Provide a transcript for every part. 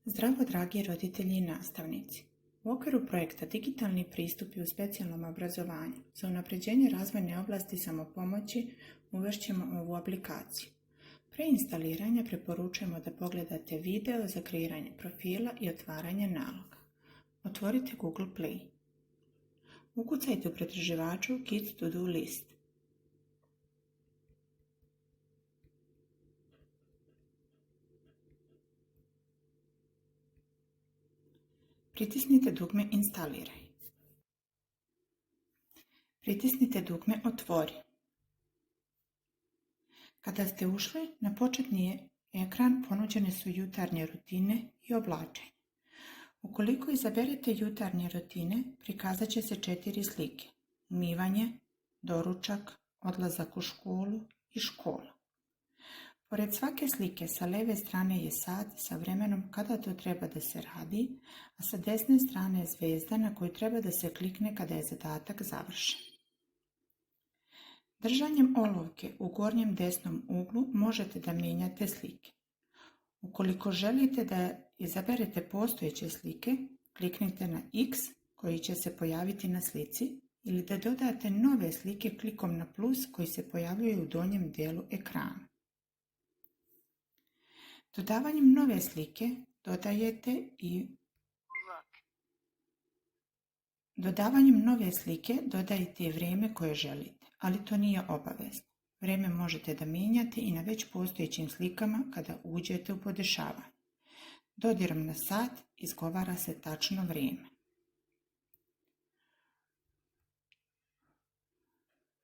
Zdravo, dragi roditelji i nastavnici! U okviru projekta Digitalni pristupi u specijalnom obrazovanju za unapređenje razvojne oblasti samopomoći uvešćemo ovu aplikaciju. Pre instaliranja preporučujemo da pogledate video za kreiranje profila i otvaranje naloga. Otvorite Google Play. Ukucajte u pretraživaču Kids To Do List. Pritisnite dugme Instaliraj. Pritisnite dugme Otvori. Kada ste ušli na početni ekran, ponuđene su jutarnje rutine i oblačenje. Ukoliko izaberete jutarnje rutine, prikazat će se 4 slike: umivanje, doručak, odlazak u školu i škola. Pored svake slike sa leve strane je sat sa vremenom kada to treba da se radi, a sa desne strane je zvezda na koju treba da se klikne kada je zadatak završen. Držanjem olovke u gornjem desnom uglu možete da mijenjate slike. Ukoliko želite da izaberete postojeće slike, kliknite na X koji će se pojaviti na slici ili da dodate nove slike klikom na plus koji se pojavljuje u donjem dijelu ekrana. Dodavanjem nove slike dodajete i vrijeme koje želite, ali to nije obavezno. Vrijeme možete da mijenjate i na već postojećim slikama kada uđete u podešavanje. Dodirom na sat izgovara se tačno vrijeme.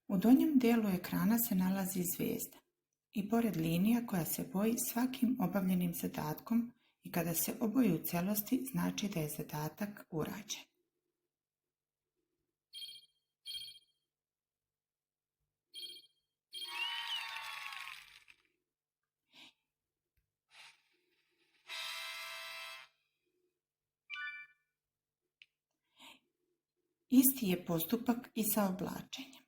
U donjem dijelu ekrana se nalazi zvezda i pored linija koja se boji svakim obavljenim zadatkom i kada se oboji u celosti znači da je zadatak urađen. Isti je postupak i sa oblačenjem.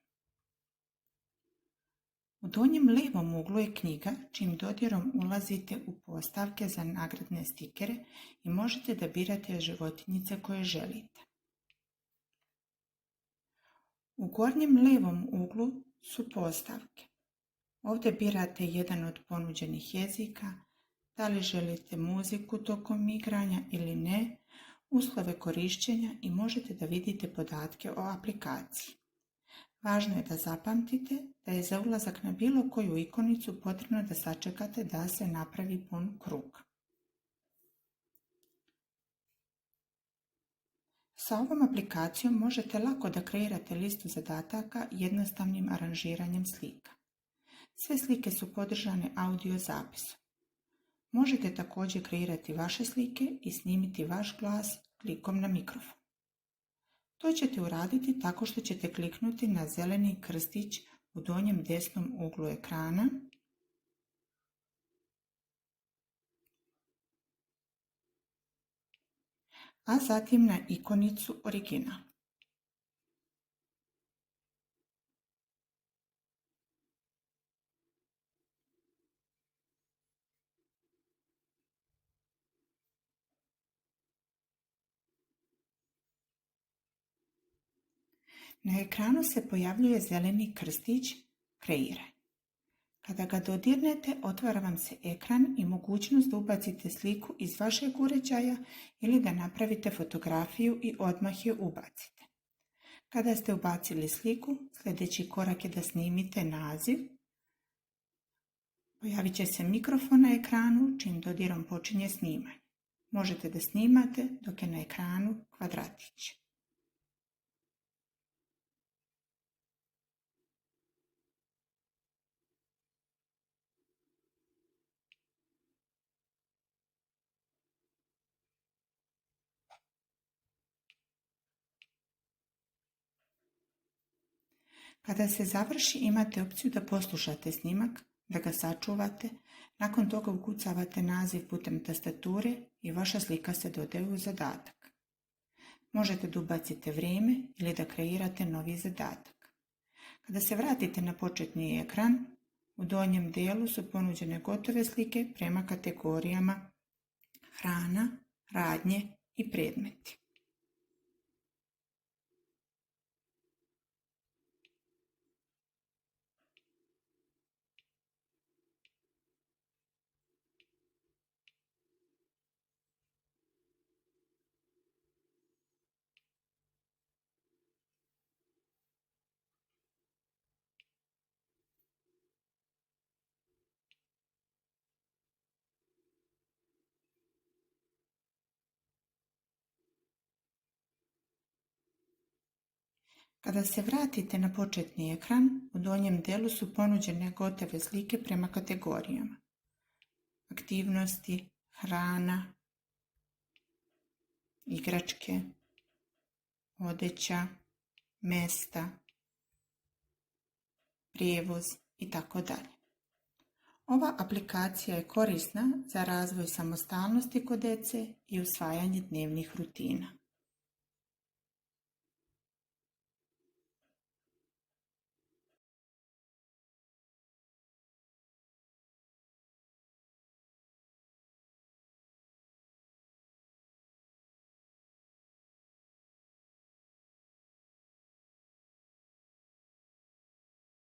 U donjem levom uglu je knjiga čim dodirom ulazite u postavke za nagradne stikere i možete da birate životinjice koje želite. U gornjem levom uglu su postavke. Ovdje birate jedan od ponuđenih jezika, da li želite muziku tokom igranja ili ne, uslove korišćenja i možete da vidite podatke o aplikaciji. Važno je da zapamtite da je za ulazak na bilo koju ikonicu potrebno da sačekate da se napravi pun krug. Sa ovom aplikacijom možete lako da kreirate listu zadataka jednostavnim aranžiranjem slika. Sve slike su podržane audio zapisom. Možete također kreirati vaše slike i snimiti vaš glas klikom na mikrofon. To ćete uraditi tako što ćete kliknuti na zeleni krstić u donjem desnom uglu ekrana a zatim na ikonicu Original. Na ekranu se pojavljuje zeleni krstić Kreiraj. Kada ga dodirnete, otvara vam se ekran i mogućnost da ubacite sliku iz vašeg uređaja ili da napravite fotografiju i odmah je ubacite. Kada ste ubacili sliku, sljedeći korak je da snimite naziv. Pojavit će se mikrofon na ekranu čim dodirom počinje snimanje. Možete da snimate dok je na ekranu kvadratić. Kada se završi, imate opciju da poslušate snimak, da ga sačuvate, nakon toga ukucavate naziv putem tastature i vaša slika se dodaje u zadatak. Možete da ubacite vrijeme ili da kreirate novi zadatak. Kada se vratite na početni ekran, u donjem dijelu su ponuđene gotove slike prema kategorijama hrana, radnje i predmeti. Kada se vratite na početni ekran, u donjem delu su ponuđene gotove slike prema kategorijama. Aktivnosti, hrana, igračke, odeća, mesta, prijevoz i tako dalje. Ova aplikacija je korisna za razvoj samostalnosti kod djece i usvajanje dnevnih rutina.